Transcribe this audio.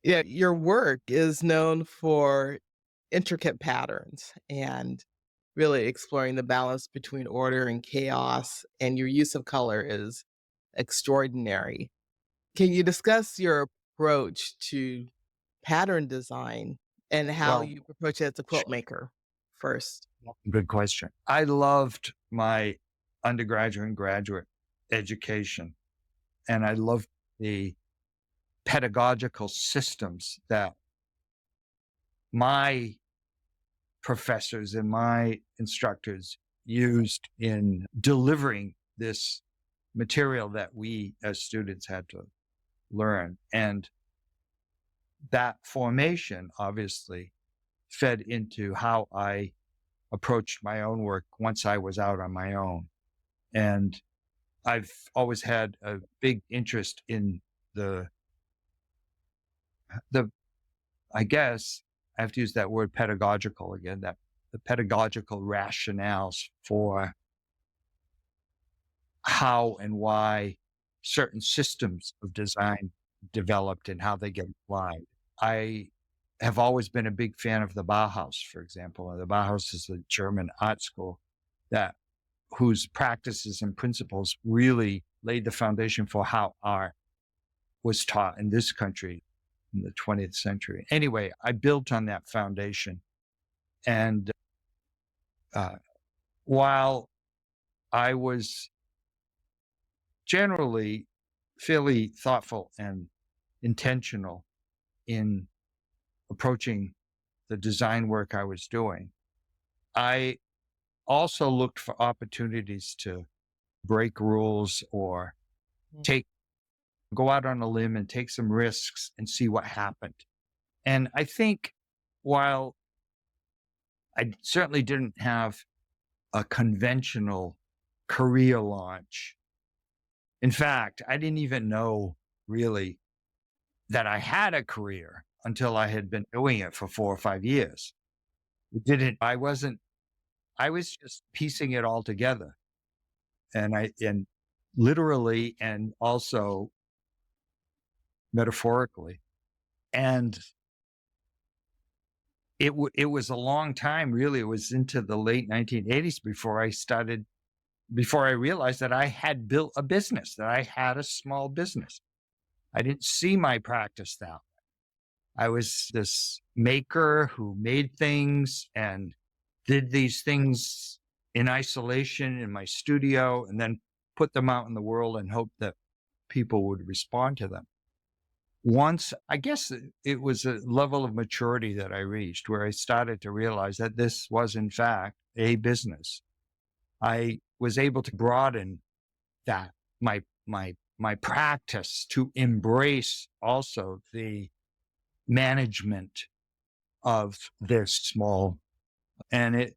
Yeah, your work is known for intricate patterns and really exploring the balance between order and chaos, and your use of color is extraordinary. Can you discuss your approach to pattern design and how Well, you approach it as a quilt sure. maker first? Good question. I loved my undergraduate and graduate education, and I loved the pedagogical systems that my professors and my instructors used in delivering this material that we as students had to learn. And that formation obviously fed into how I approached my own work once I was out on my own. And I've always had a big interest in the the I guess I have to use that word pedagogical again, that the pedagogical rationales for how and why certain systems of design developed and how they get applied. I have always been a big fan of the Bauhaus, for example. The Bauhaus is a German art school that whose practices and principles really laid the foundation for how art was taught in this country in the 20th century. Anyway, I built on that foundation. And uh, while I was generally fairly thoughtful and intentional in approaching the design work I was doing, I also looked for opportunities to break rules or Mm. take go out on a limb and take some risks and see what happened. And I think while I certainly didn't have a conventional career launch, in fact, I didn't even know really that I had a career until I had been doing it for 4 or 5 years. It didn't I wasn't I was just piecing it all together, and literally and also metaphorically. And it was a long time, really. It was into the late 1980s before I realized that I had built a business, that I had a small business. I didn't see my practice that way. I was this maker who made things and did these things in isolation in my studio and then put them out in the world and hoped that people would respond to them. Once, I guess it was a level of maturity that I reached where I started to realize that this was, in fact, a business. I was able to broaden that, my practice to embrace also the management of this small, and